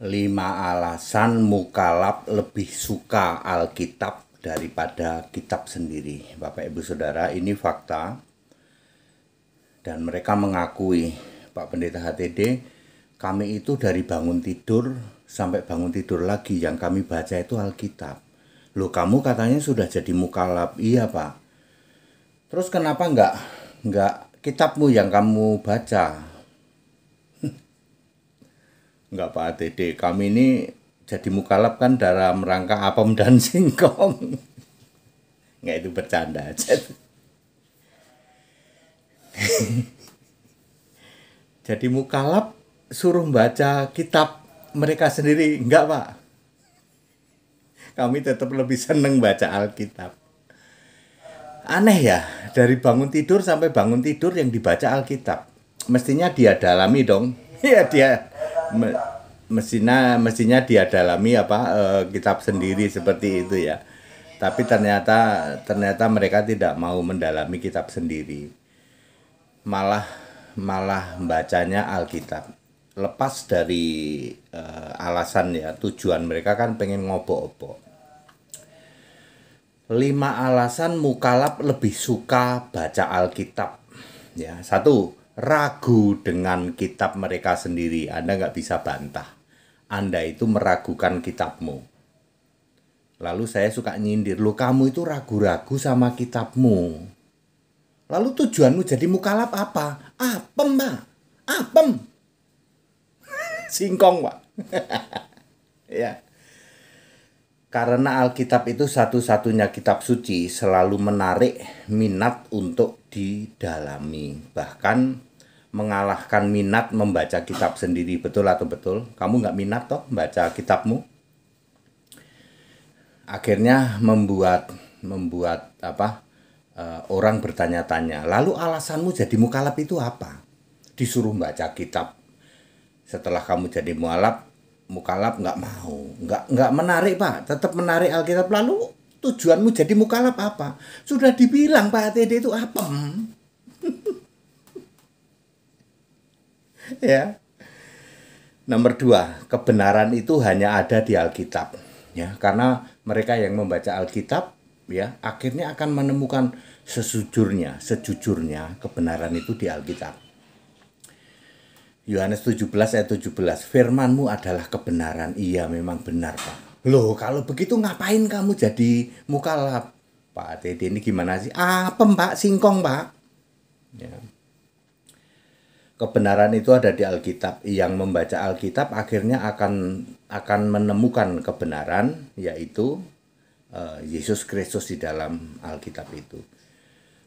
5 alasan mukallaf lebih suka Alkitab daripada kitab sendiri. Bapak Ibu Saudara, ini fakta. Dan mereka mengakui, Pak Pendeta HTD, kami itu dari bangun tidur sampai bangun tidur lagi yang kami baca itu Alkitab. Loh, kamu katanya sudah jadi mukallaf. Iya, Pak. Terus kenapa enggak kitabmu yang kamu baca? Enggak, Pak HTD, kami ini jadi mukallaf kan dalam rangka apem dan singkong. Enggak, itu bercanda aja. Jadi mukallaf suruh baca kitab mereka sendiri. Enggak, Pak. Kami tetap lebih seneng baca Alkitab. Aneh ya, dari bangun tidur sampai bangun tidur yang dibaca Alkitab. Mestinya dia dalami dong. Ya dia mestinya dia dalami kitab sendiri seperti itu ya. Tapi ternyata mereka tidak mau mendalami kitab sendiri. Malah bacanya Alkitab. Lepas dari alasan ya, tujuan mereka kan pengen ngobok-obok. 5 alasan mukallaf lebih suka baca Alkitab. Ya, 1, ragu dengan kitab mereka sendiri. Anda nggak bisa bantah. Anda itu meragukan kitabmu. Lalu saya suka nyindir, loh kamu itu ragu-ragu sama kitabmu. Lalu tujuanmu jadi mukallaf apa? Apem, Pak. Apem. Singkong, Pak. Ya. Karena Alkitab itu satu-satunya kitab suci, selalu menarik minat untuk didalami. Bahkan mengalahkan minat membaca kitab sendiri. Betul atau betul? Kamu nggak minat toh baca kitabmu? Akhirnya membuat orang bertanya-tanya, lalu alasanmu jadi mukallaf itu apa? Disuruh baca kitab. Setelah kamu jadi mukallaf nggak mau, nggak menarik, Pak. Tetap menarik Alkitab. Lalu tujuanmu jadi mukallaf apa? Sudah dibilang Pak HTD itu apem. Ya. Nomor 2, kebenaran itu hanya ada di Alkitab. Ya, karena mereka yang membaca Alkitab ya akhirnya akan menemukan sejujurnya kebenaran itu di Alkitab. Yohanes 17 ayat 17, firman-Mu adalah kebenaran. Iya, memang benar, Pak. Loh, kalau begitu ngapain kamu jadi mukallaf? Pak HTD ini gimana sih? Apem, Pak, singkong, Pak. Ya. Kebenaran itu ada di Alkitab. Yang membaca Alkitab akhirnya akan menemukan kebenaran, yaitu Yesus Kristus di dalam Alkitab itu.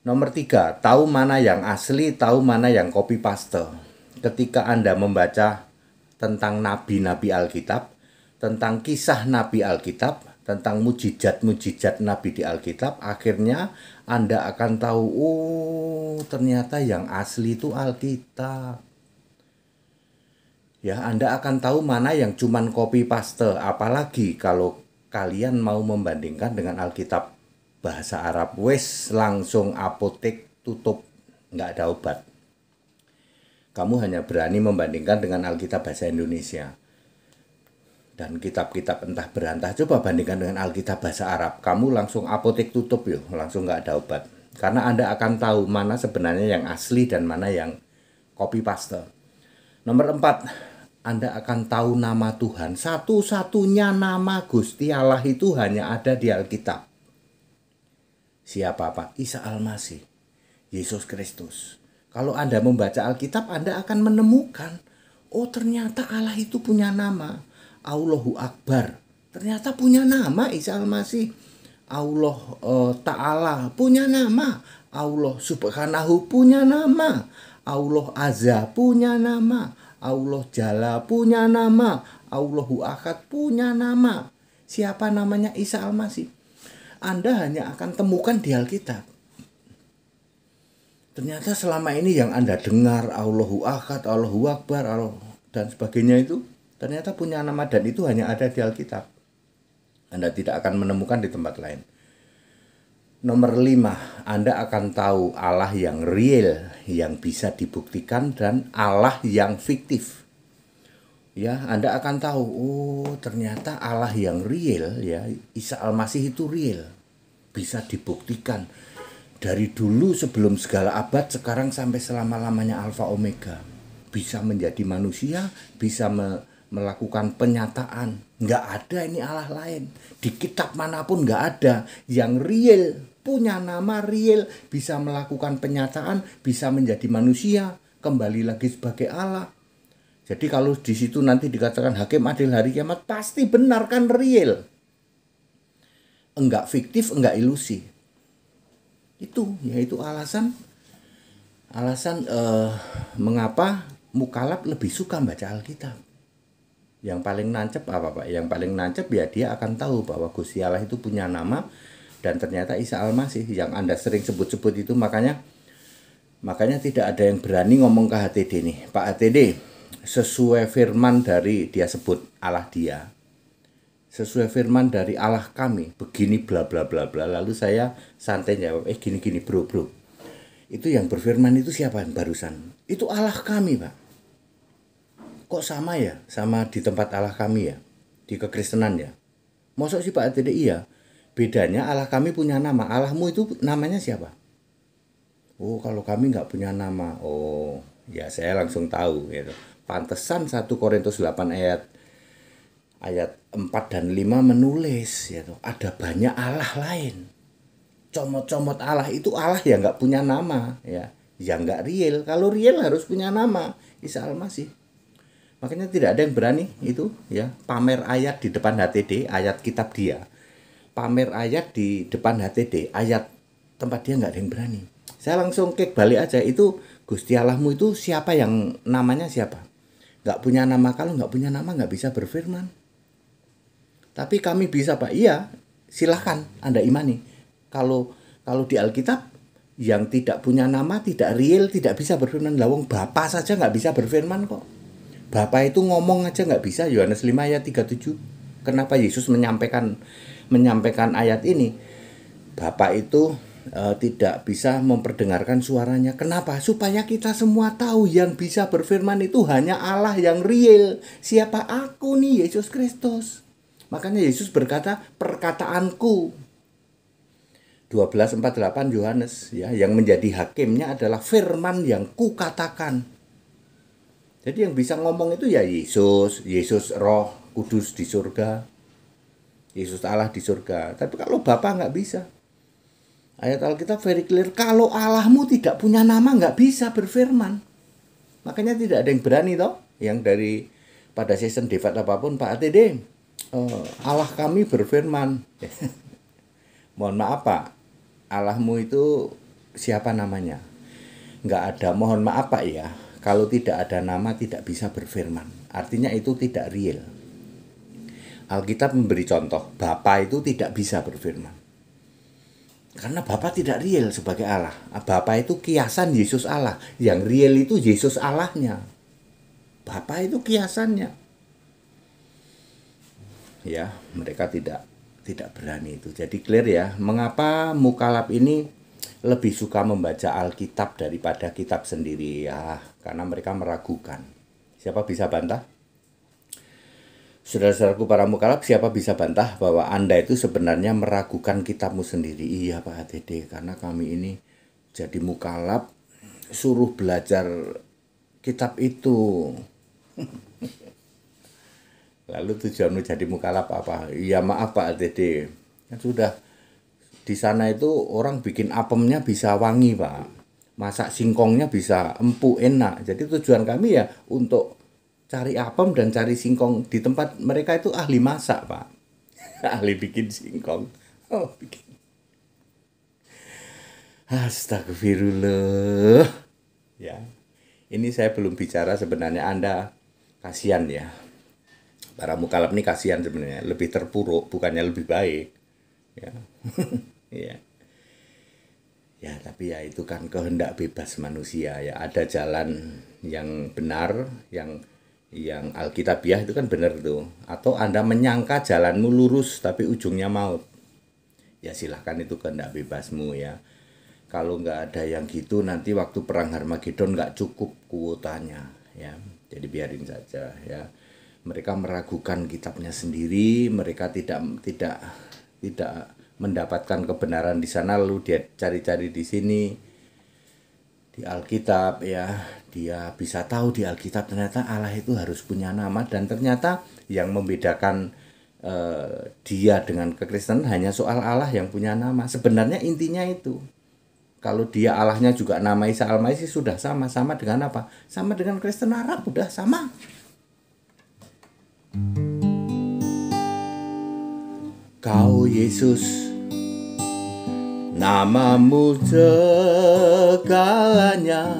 Nomor 3, tahu mana yang asli, tahu mana yang copy paste. Ketika Anda membaca tentang nabi-nabi Alkitab, tentang kisah nabi Alkitab, tentang mujizat-mujizat nabi di Alkitab, akhirnya Anda akan tahu, oh ternyata yang asli itu Alkitab. Ya, Anda akan tahu mana yang cuman copy paste, apalagi kalau kalian mau membandingkan dengan Alkitab bahasa Arab, wes langsung apotek tutup, nggak ada obat. Kamu hanya berani membandingkan dengan Alkitab bahasa Indonesia. Dan kitab-kitab entah berantah, coba bandingkan dengan Alkitab bahasa Arab. Kamu langsung apotek tutup yuk, langsung nggak ada obat. Karena Anda akan tahu mana sebenarnya yang asli dan mana yang copy paste. Nomor 4, Anda akan tahu nama Tuhan. Satu-satunya nama Gusti Allah itu hanya ada di Alkitab. Siapa, Pak? Isa Al-Masih, Yesus Kristus. Kalau Anda membaca Alkitab, Anda akan menemukan, oh ternyata Allah itu punya nama. Allahu Akbar. Ternyata punya nama Isa Al-Masih. Allah Ta'ala punya nama. Allah Subhanahu punya nama. Allah Azza punya nama. Allah Jalla punya nama. Allahu Ahad punya nama. Siapa namanya? Isa Al-Masih. Anda hanya akan temukan di Alkitab. Ternyata selama ini yang Anda dengar Allahu Ahad, Allahu Akbar, dan sebagainya itu ternyata punya nama dan itu hanya ada di Alkitab. Anda tidak akan menemukan di tempat lain. Nomor 5, Anda akan tahu Allah yang real, yang bisa dibuktikan, dan Allah yang fiktif. ya Anda akan tahu, oh ternyata Allah yang real ya, Isa Al-Masih itu real. Bisa dibuktikan dari dulu sebelum segala abad, sekarang sampai selama-lamanya Alfa Omega. Bisa menjadi manusia, bisa melakukan penyataan. Nggak ada ini Allah lain. Di kitab manapun nggak ada yang real, punya nama real, bisa melakukan penyataan, bisa menjadi manusia, kembali lagi sebagai Allah. Jadi kalau di situ nanti dikatakan hakim adil hari kiamat, pasti benar kan, real. Enggak fiktif, enggak ilusi. Itu yaitu alasan mengapa mukalaf lebih suka baca Alkitab. Yang paling nancep apa Pak? Yang paling nancep ya dia akan tahu bahwa Gusti Allah itu punya nama, dan ternyata Isa Al-Masih yang Anda sering sebut-sebut itu, makanya tidak ada yang berani ngomong ke HTD nih, Pak HTD, sesuai firman dari dia sebut Allah dia, sesuai firman dari Allah kami begini bla bla bla bla, lalu saya santai jawab, gini bro, itu yang berfirman itu siapa yang barusan? Itu Allah kami Pak. Kok sama ya sama di tempat Allah kami ya, di kekristenan ya? Mosok sih Pak HTD? Iya, bedanya Allah kami punya nama, Allahmu itu namanya siapa? Oh kalau kami nggak punya nama. Oh ya, saya langsung tahu gitu. Pantesan 1 Korintus 8 ayat 4 dan 5 menulis gitu, ada banyak Allah lain. Comot-comot Allah itu Allah yang nggak punya nama ya, yang nggak real. Kalau real harus punya nama, Isa Al-Masih. Makanya tidak ada yang berani itu ya pamer ayat di depan HTD, ayat kitab dia. Pamer ayat di depan HTD, ayat tempat dia, nggak ada yang berani. Saya langsung kek balik aja, itu Gusti Allahmu itu siapa, yang namanya siapa? Nggak punya nama. Kalau nggak punya nama nggak bisa berfirman. Tapi kami bisa Pak. Iya, silahkan Anda imani. Kalau di Alkitab yang tidak punya nama, tidak real, tidak bisa berfirman. Lawang Bapa saja nggak bisa berfirman kok. Bapa itu ngomong aja nggak bisa. Yohanes 5 ayat 37. Kenapa Yesus menyampaikan ayat ini? Bapa itu tidak bisa memperdengarkan suaranya. Kenapa? Supaya kita semua tahu yang bisa berfirman itu hanya Allah yang real. Siapa aku nih? Yesus Kristus. Makanya Yesus berkata, perkataanku. 12:48 Yohanes ya, yang menjadi hakimnya adalah firman yang kukatakan. Jadi yang bisa ngomong itu ya Yesus Roh Kudus di surga, Yesus Allah di surga. Tapi kalau Bapa nggak bisa. Ayat Alkitab very clear, kalau Allahmu tidak punya nama nggak bisa berfirman. Makanya tidak ada yang berani toh, yang dari pada season debat apapun, Pak ATD, Allah kami berfirman. Mohon maaf Pak, Allahmu itu siapa namanya? Nggak ada, mohon maaf Pak ya, kalau tidak ada nama tidak bisa berfirman. Artinya itu tidak real. Alkitab memberi contoh, Bapa itu tidak bisa berfirman. Karena Bapa tidak real sebagai Allah. Bapa itu kiasan Yesus Allah. Yang real itu Yesus Allahnya. Bapa itu kiasannya. Ya, mereka tidak berani itu. Jadi clear ya, mengapa mukalaf ini lebih suka membaca Alkitab daripada kitab sendiri ya, karena mereka meragukan. Siapa bisa bantah? Saudara-saudaraku para mukalaf, siapa bisa bantah bahwa Anda itu sebenarnya meragukan kitabmu sendiri? Iya Pak HTD, karena kami ini jadi mukalaf, suruh belajar kitab itu. Lalu tujuanmu jadi mukalaf apa? Iya maaf Pak HTD, kan sudah di sana itu orang bikin apemnya bisa wangi Pak, masak singkongnya bisa empuk enak. Jadi tujuan kami ya untuk cari apem dan cari singkong. Di tempat mereka itu ahli masak Pak. Ahli bikin singkong. Oh, bikin. Astagfirullah. Ya. Ini saya belum bicara sebenarnya, Anda kasihan ya. Para mukalaf ini kasihan sebenarnya, lebih terpuruk bukannya lebih baik. Ya. Ya. Ya, tapi ya itu kan kehendak bebas manusia ya. Ada jalan yang benar, yang Alkitabiah itu kan benar tuh. Atau Anda menyangka jalanmu lurus tapi ujungnya maut. Ya silahkan, itu kehendak bebasmu ya. Kalau nggak ada yang gitu, nanti waktu perang Harmagedon nggak cukup kuotanya ya. Jadi biarin saja ya. Mereka meragukan kitabnya sendiri, mereka tidak mendapatkan kebenaran di sana, lalu dia cari-cari di sini di Alkitab ya. Dia bisa tahu di Alkitab ternyata Allah itu harus punya nama, dan ternyata yang membedakan dia dengan kekristenan hanya soal Allah yang punya nama. Sebenarnya intinya itu. Kalau dia Allahnya juga nama Isa Al-Masih sudah sama dengan apa? Sama dengan Kristen Arab, udah sama. Kau Yesus, namamu segalanya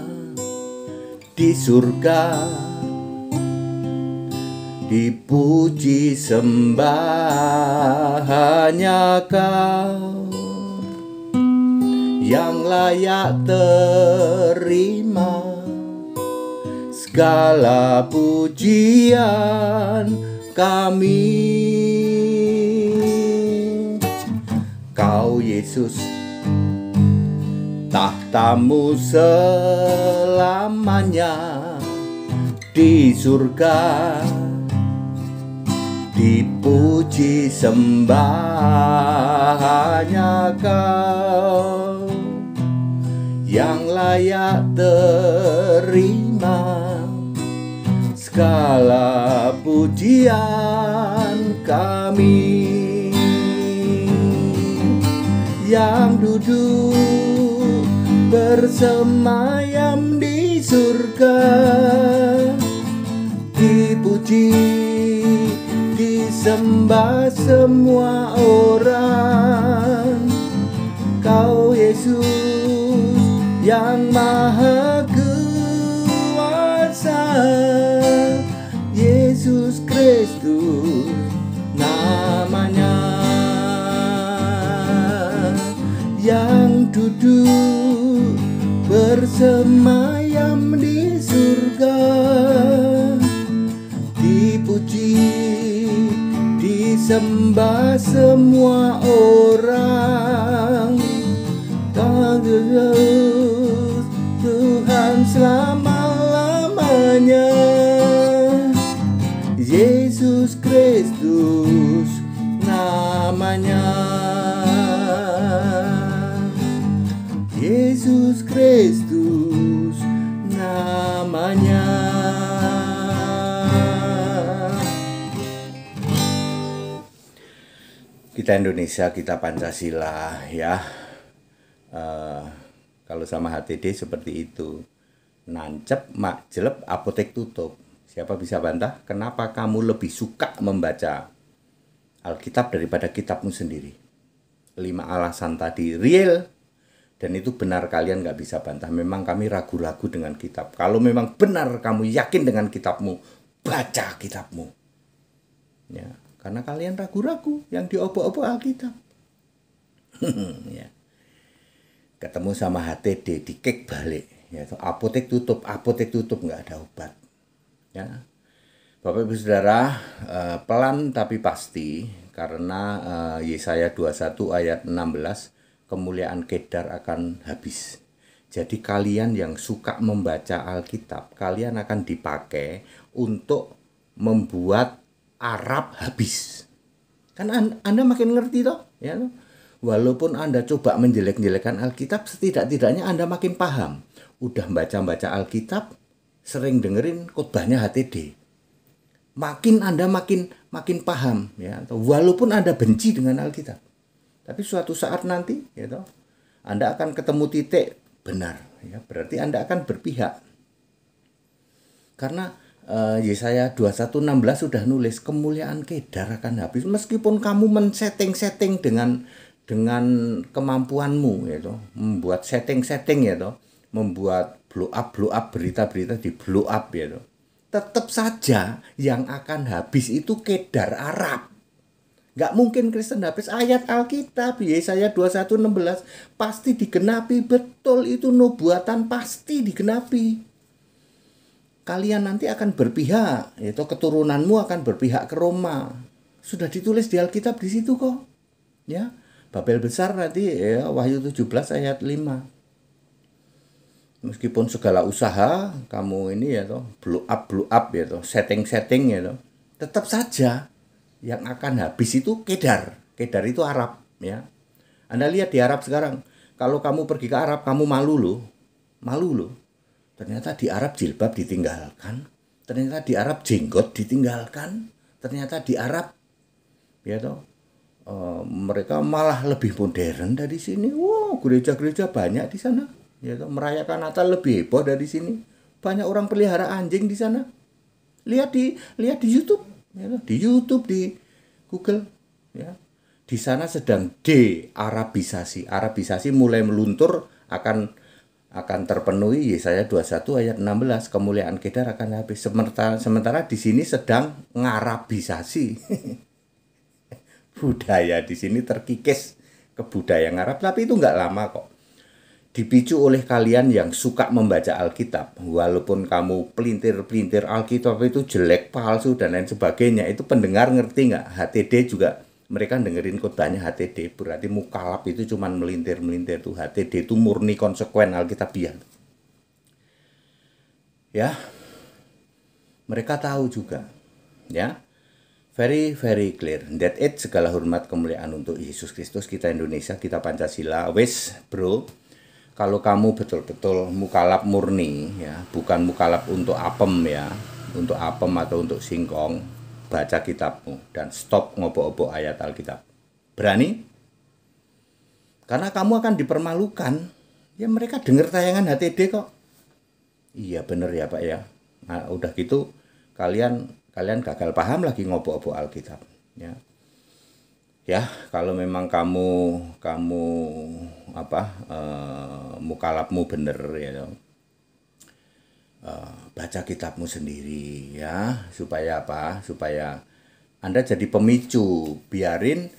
di surga, dipuji sembah hanya Kau yang layak terima segala pujian kami. Kau Yesus, tahtamu selamanya di surga, dipuji sembah hanya Kau yang layak terima segala pujian kami. Yang duduk bersemayam di surga, dipuji disembah semua orang. Kau Yesus yang maha kuasa, Yesus Kristus namanya, yang duduk bersemayam di surga, dipuji disembah semua orang. Tuhan selama-lamanya, Yesus Kristus namanya, Yesus Kristus namanya. Kita Indonesia, kita Pancasila ya. Kalau sama HTD seperti itu, nancep, makjelep, apotek tutup. Siapa bisa bantah? Kenapa kamu lebih suka membaca Alkitab daripada kitabmu sendiri? 5 alasan tadi real, dan itu benar, kalian nggak bisa bantah. Memang kami ragu-ragu dengan kitab. Kalau memang benar kamu yakin dengan kitabmu, baca kitabmu. Ya, karena kalian ragu-ragu yang diobok-obok Alkitab. Ya. Ketemu sama HTD, dikek balik, ya, apotek tutup nggak ada obat. Ya, Bapak Ibu Saudara, pelan tapi pasti, karena Yesaya 21 ayat 16, kemuliaan Kedar akan habis. Jadi kalian yang suka membaca Alkitab, kalian akan dipakai untuk membuat Arab habis. Kan Anda makin ngerti toh, ya toh? Walaupun Anda coba menjelek-jelekan Alkitab, setidak-tidaknya Anda makin paham. Udah baca-baca Alkitab, sering dengerin khotbahnya HTD. Makin Anda makin paham, ya. Walaupun Anda benci dengan Alkitab. Tapi suatu saat nanti, ya toh, Anda akan ketemu titik benar, ya. Berarti Anda akan berpihak. Karena Yesaya 21:16 sudah nulis kemuliaan Kedar akan habis. Meskipun kamu men-setting dengan kemampuanmu, ya toh, membuat setting, ya toh, membuat blow up berita-berita di blow up, ya toh, tetap saja yang akan habis itu Kedar Arab. Gak mungkin Kristen habis. Ayat Alkitab Yesaya 21:16 pasti digenapi, betul, itu nubuatan pasti digenapi. Kalian nanti akan berpihak, yaitu keturunanmu akan berpihak ke Roma. Sudah ditulis di Alkitab di situ kok, ya. Babel besar nanti, ya, Wahyu 17 ayat 5. Meskipun segala usaha kamu ini, ya toh, blow up, ya toh, setting, ya toh, tetap saja yang akan habis itu Kedar. Kedar itu Arab, ya. Anda lihat di Arab sekarang, kalau kamu pergi ke Arab, kamu malu loh. Malu loh. Ternyata di Arab jilbab ditinggalkan. Ternyata di Arab jenggot ditinggalkan. Ternyata di Arab, ya toh, mereka malah lebih modern dari sini. Wow, gereja-gereja banyak di sana. Ya toh, merayakan Natal lebih heboh dari sini. Banyak orang pelihara anjing di sana. Lihat di YouTube, ya toh, di YouTube, di Google, ya. Di sana sedang de-Arabisasi. Arabisasi mulai meluntur, akan terpenuhi Yesaya 21 ayat 16, kemuliaan Kedar akan habis. Sementara di sini sedang ngarabisasi. Budaya di sini terkikis ke budaya Arab, tapi itu nggak lama kok. Dipicu oleh kalian yang suka membaca Alkitab, walaupun kamu pelintir-pelintir Alkitab itu jelek, palsu, dan lain sebagainya, itu pendengar ngerti nggak? HTD juga, mereka dengerin khotbahnya HTD, berarti mukalaf itu cuman melintir-melintir tuh. HTD itu murni konsekuen Alkitabiah. Ya, mereka tahu juga, ya. Very very clear. That it, segala hormat kemuliaan untuk Yesus Kristus, kita Indonesia, kita Pancasila. Wes, bro. Kalau kamu betul-betul mukalaf murni, ya, bukan mukalaf untuk apem, ya, untuk apem atau untuk singkong, baca kitabmu dan stop ngobok-obok ayat Alkitab. Berani? Karena kamu akan dipermalukan. Ya, mereka dengar tayangan HTD kok. Iya bener ya Pak ya. Nah, udah gitu kalian gagal paham lagi ngobok-obok Alkitab, ya. Ya, kalau memang kamu mukalafmu bener, ya, baca kitabmu sendiri, ya, supaya apa? Supaya Anda jadi pemicu, biarin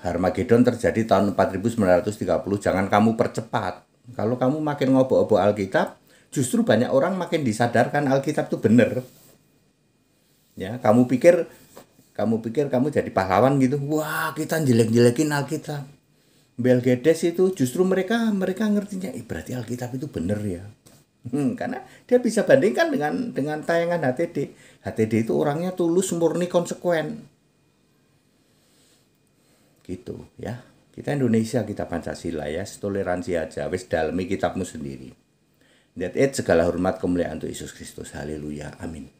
Harmagedon terjadi tahun 4930, jangan kamu percepat. Kalau kamu makin ngobok-obok Alkitab, justru banyak orang makin disadarkan Alkitab itu bener. Ya, kamu pikir kamu jadi pahlawan gitu. Wah, kita jelek-jelekin Alkitab. Belgedes itu justru mereka ngertinya, berarti Alkitab itu bener ya. Karena dia bisa bandingkan dengan tayangan HTD. HTD itu orangnya tulus, murni, konsekuen. Gitu ya. Kita Indonesia, kita Pancasila ya, toleransi aja. Wis dalemi kitabmu sendiri. That it, segala hormat kemuliaan untuk Yesus Kristus. Haleluya. Amin.